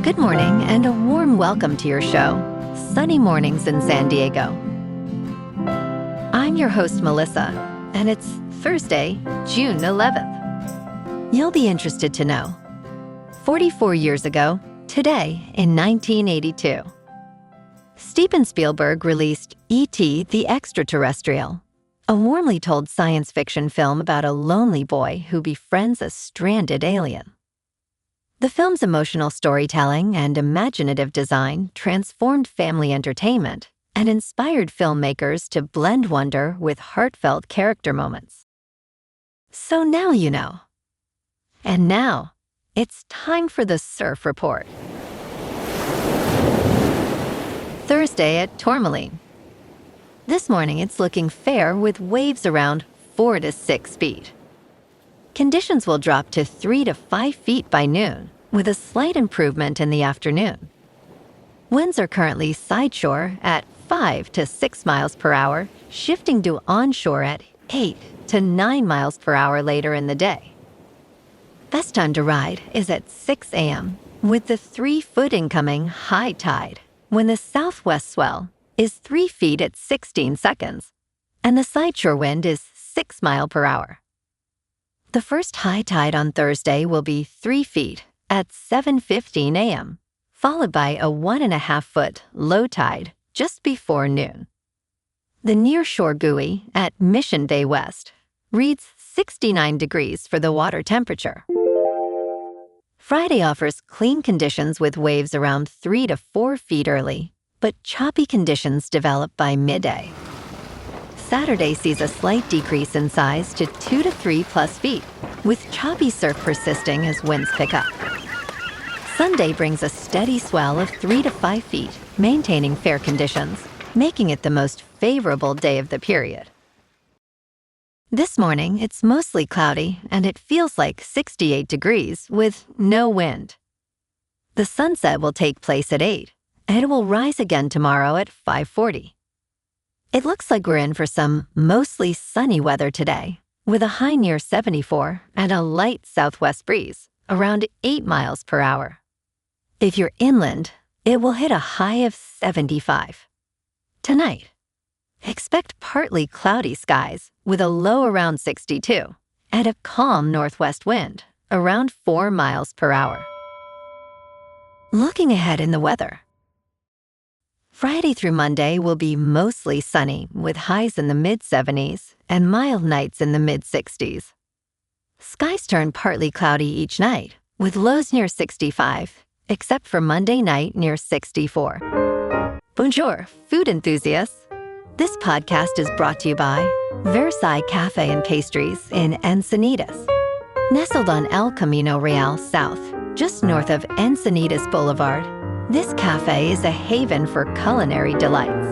Good morning and a warm welcome to your show, Sunny Mornings in San Diego. I'm your host, Melissa, and it's Thursday, June 11th. You'll be interested to know, 44 years ago, today in 1982, Steven Spielberg released E.T. the Extraterrestrial, a warmly told science fiction film about a lonely boy who befriends a stranded alien. The film's emotional storytelling and imaginative design transformed family entertainment and inspired filmmakers to blend wonder with heartfelt character moments. So now you know. And now, it's time for the Surf Report. Thursday at Tourmaline. This morning it's looking fair with waves around 4 to 6 feet. Conditions will drop to 3 to 5 feet by noon, with a slight improvement in the afternoon. Winds are currently sideshore at 5 to 6 miles per hour, shifting to onshore at 8 to 9 miles per hour later in the day. Best time to ride is at 6 a.m., with the 3-foot incoming high tide, when the southwest swell is 3 feet at 16 seconds, and the sideshore wind is 6 miles per hour. The first high tide on Thursday will be 3 feet at 7:15 a.m., followed by a 1.5-foot low tide just before noon. The nearshore buoy at Mission Bay West reads 69 degrees for the water temperature. Friday offers clean conditions with waves around 3 to 4 feet early, but choppy conditions develop by midday. Saturday sees a slight decrease in size to 2 to 3 plus feet, with choppy surf persisting as winds pick up. Sunday brings a steady swell of 3 to 5 feet, maintaining fair conditions, making it the most favorable day of the period. This morning, it's mostly cloudy and it feels like 68 degrees with no wind. The sunset will take place at 8, and it will rise again tomorrow at 5:40. It looks like we're in for some mostly sunny weather today, with a high near 74 and a light southwest breeze, around 8 miles per hour. If you're inland, it will hit a high of 75. Tonight, expect partly cloudy skies with a low around 62 and a calm northwest wind, around 4 miles per hour. Looking ahead in the weather, Friday through Monday will be mostly sunny with highs in the mid-70s and mild nights in the mid-60s. Skies turn partly cloudy each night with lows near 65, except for Monday night near 64. Bonjour, food enthusiasts. This podcast is brought to you by Versailles Cafe and Pastries in Encinitas. Nestled on El Camino Real South, just north of Encinitas Boulevard, this cafe is a haven for culinary delights.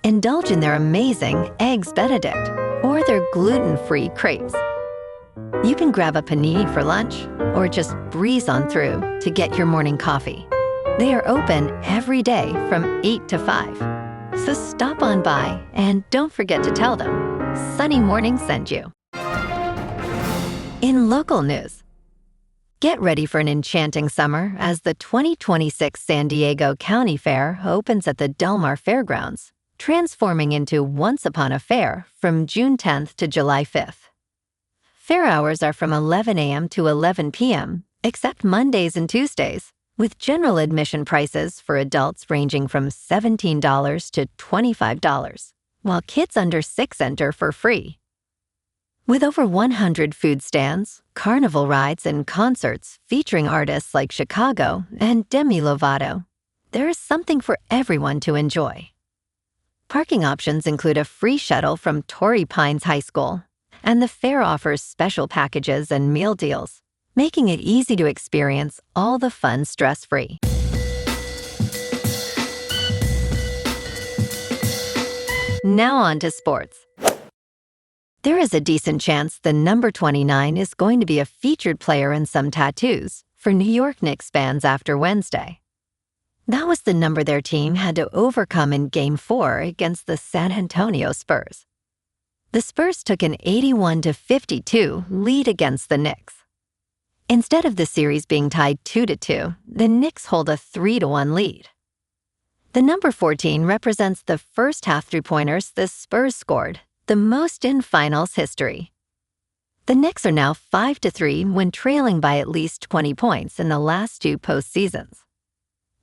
Indulge in their amazing Eggs Benedict or their gluten-free crepes. You can grab a panini for lunch or just breeze on through to get your morning coffee. They are open every day from 8 to 5. So stop on by and don't forget to tell them Sunny Morning sent you. In local news, get ready for an enchanting summer as the 2026 San Diego County Fair opens at the Mar Fairgrounds, transforming into Once Upon a Fair from June 10th to July 5th. Fair hours are from 11 a.m. to 11 p.m., except Mondays and Tuesdays, with general admission prices for adults ranging from $17 to $25, while kids under 6 enter for free. With over 100 food stands, carnival rides, and concerts featuring artists like Chicago and Demi Lovato, there is something for everyone to enjoy. Parking options include a free shuttle from Torrey Pines High School, and the fair offers special packages and meal deals, making it easy to experience all the fun stress-free. Now on to sports. There is a decent chance the number 29 is going to be a featured player in some tattoos for New York Knicks fans after Wednesday. That was the number their team had to overcome in Game 4 against the San Antonio Spurs. The Spurs took an 81-52 lead against the Knicks. Instead of the series being tied 2-2, the Knicks hold a 3-1 lead. The number 14 represents the first half three-pointers the Spurs scored, the most in finals history. The Knicks are now 5-3 when trailing by at least 20 points in the last two postseasons.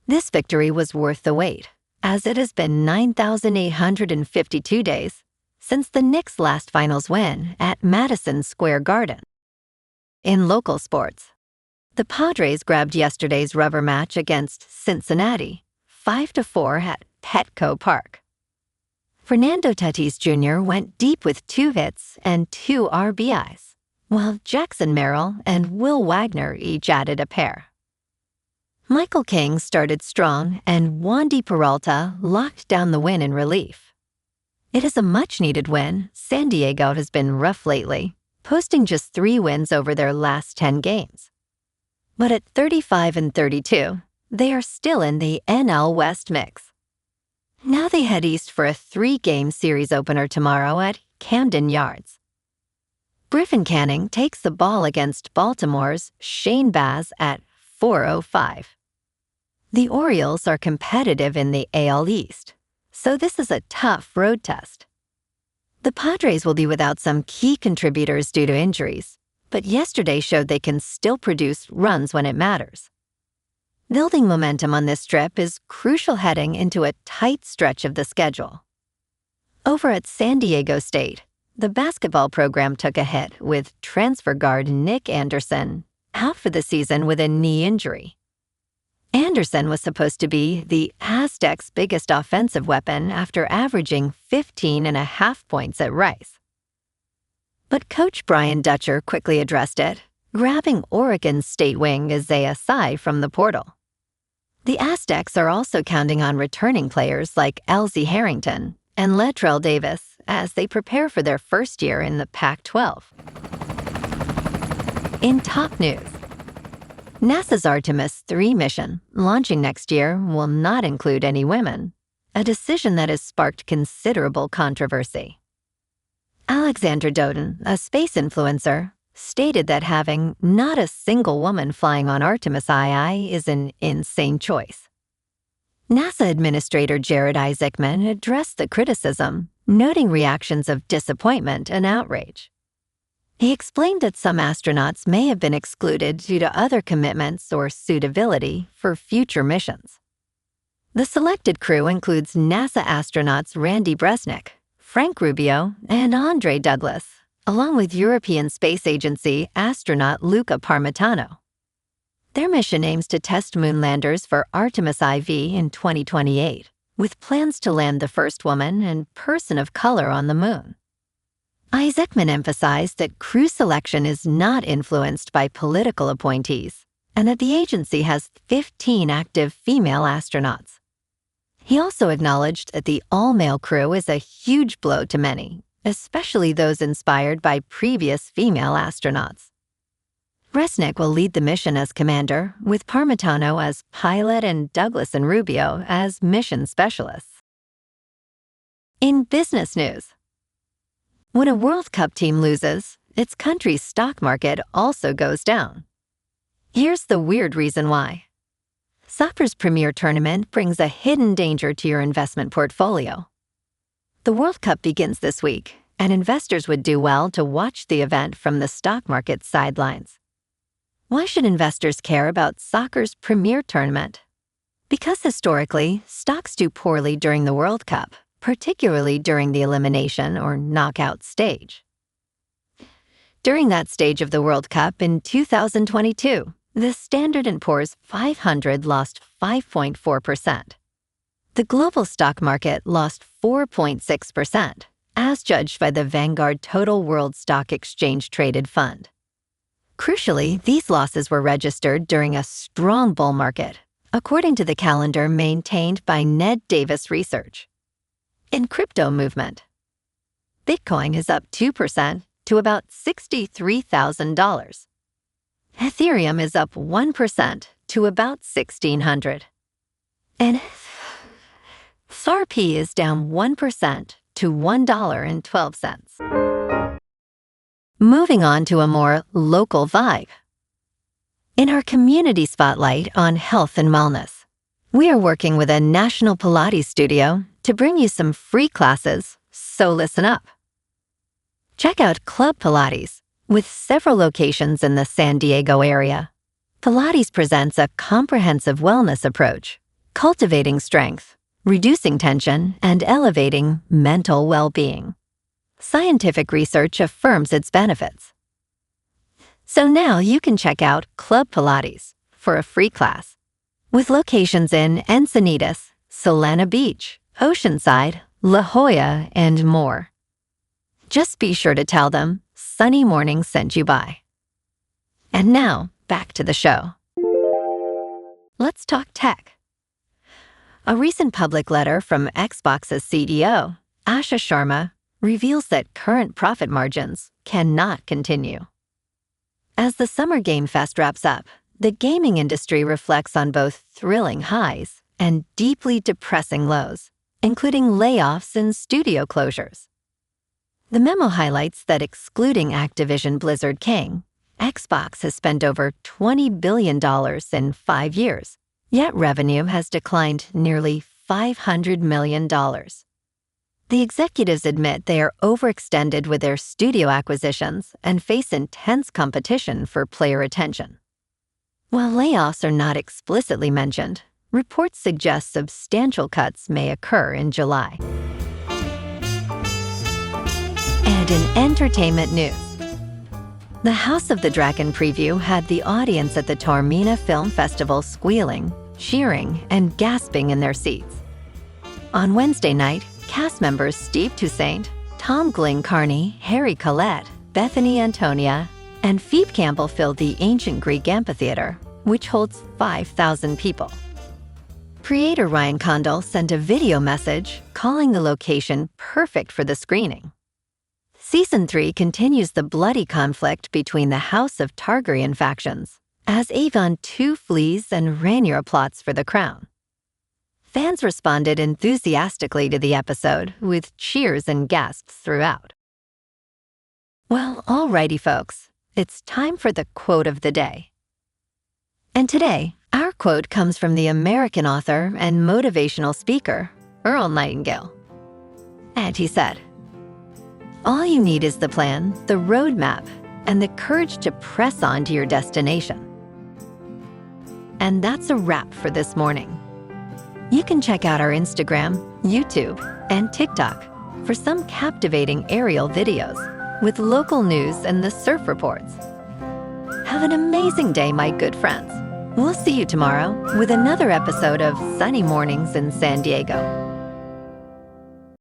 This victory was worth the wait, as it has been 9,852 days since the Knicks' last finals win at Madison Square Garden. In local sports, the Padres grabbed yesterday's rubber match against Cincinnati, 5-4 at Petco Park. Fernando Tatis Jr. went deep with 2 hits and 2 RBIs, while Jackson Merrill and Will Wagner each added a pair. Michael King started strong, and Wandy Peralta locked down the win in relief. It is a much-needed win. San Diego has been rough lately, posting just 3 wins over their last 10 games. But at 35-32, they are still in the NL West mix. Now they head east for a 3-game series opener tomorrow at Camden Yards. Griffin Canning takes the ball against Baltimore's Shane Baz at 4:05. The Orioles are competitive in the AL East, so this is a tough road test. The Padres will be without some key contributors due to injuries, but yesterday showed they can still produce runs when it matters. Building momentum on this trip is crucial heading into a tight stretch of the schedule. Over at San Diego State, the basketball program took a hit with transfer guard Nick Anderson out for the season with a knee injury. Anderson was supposed to be the Aztecs' biggest offensive weapon after averaging 15.5 points at Rice. But Coach Brian Dutcher quickly addressed it, grabbing Oregon State wing Isaiah Sy from the portal. The Aztecs are also counting on returning players like Elsie Harrington and Latrell Davis as they prepare for their first year in the Pac-12. In top news, NASA's Artemis 3 mission, launching next year, will not include any women, a decision that has sparked considerable controversy. Alexandra Doten, a space influencer, stated that having not a single woman flying on Artemis II is an insane choice. NASA Administrator Jared Isaacman addressed the criticism, noting reactions of disappointment and outrage. He explained that some astronauts may have been excluded due to other commitments or suitability for future missions. The selected crew includes NASA astronauts Randy Bresnik, Frank Rubio, and Andre Douglas, along with European Space Agency astronaut Luca Parmitano. Their mission aims to test moon landers for Artemis IV in 2028, with plans to land the first woman and person of color on the moon. Isaacman emphasized that crew selection is not influenced by political appointees, and that the agency has 15 active female astronauts. He also acknowledged that the all-male crew is a huge blow to many, especially those inspired by previous female astronauts. Resnick will lead the mission as commander, with Parmitano as pilot and Douglas and Rubio as mission specialists. In business news, when a World Cup team loses, its country's stock market also goes down. Here's the weird reason why. Soccer's premier tournament brings a hidden danger to your investment portfolio. The World Cup begins this week, and investors would do well to watch the event from the stock market sidelines. Why should investors care about soccer's premier tournament? Because historically, stocks do poorly during the World Cup, particularly during the elimination or knockout stage. During that stage of the World Cup in 2022, the Standard & Poor's 500 lost 5.4%. The global stock market lost 4.6%, as judged by the Vanguard Total World Stock Exchange Traded Fund. Crucially, these losses were registered during a strong bull market, according to the calendar maintained by Ned Davis Research. In crypto movement, Bitcoin is up 2% to about $63,000. Ethereum is up 1% to about $1,600. And XRP is down 1% to $1.12. Moving on to a more local vibe. In our community spotlight on health and wellness, we are working with a national Pilates studio to bring you some free classes, so listen up. Check out Club Pilates, with several locations in the San Diego area. Pilates presents a comprehensive wellness approach, cultivating strength, reducing tension, and elevating mental well-being. Scientific research affirms its benefits. So now you can check out Club Pilates for a free class, with locations in Encinitas, Solana Beach, Oceanside, La Jolla, and more. Just be sure to tell them Sunny Morning sent you by. And now, back to the show. Let's talk tech. A recent public letter from Xbox's CDO, Asha Sharma, reveals that current profit margins cannot continue. As the Summer Game Fest wraps up, the gaming industry reflects on both thrilling highs and deeply depressing lows, including layoffs and studio closures. The memo highlights that excluding Activision Blizzard King, Xbox has spent over $20 billion in 5 years, yet revenue has declined nearly $500 million. The executives admit they are overextended with their studio acquisitions and face intense competition for player attention. While layoffs are not explicitly mentioned, reports suggest substantial cuts may occur in July. And in entertainment news, the House of the Dragon preview had the audience at the Taormina Film Festival squealing, cheering, and gasping in their seats. On Wednesday night, cast members Steve Toussaint, Tom Glynn-Carney, Harry Collette, Bethany Antonia, and Phoebe Campbell filled the ancient Greek amphitheater, which holds 5,000 people. Creator Ryan Condal sent a video message calling the location perfect for the screening. Season 3 continues the bloody conflict between the House of Targaryen factions, as Aegon II flees and Rhaenyra plots for the crown. Fans responded enthusiastically to the episode, with cheers and gasps throughout. Well, alrighty folks, it's time for the quote of the day. And today, our quote comes from the American author and motivational speaker, Earl Nightingale. And he said, "All you need is the plan, the roadmap, and the courage to press on to your destination." And that's a wrap for this morning. You can check out our Instagram, YouTube, and TikTok for some captivating aerial videos with local news and the surf reports. Have an amazing day, my good friends. We'll see you tomorrow with another episode of Sunny Mornings in San Diego.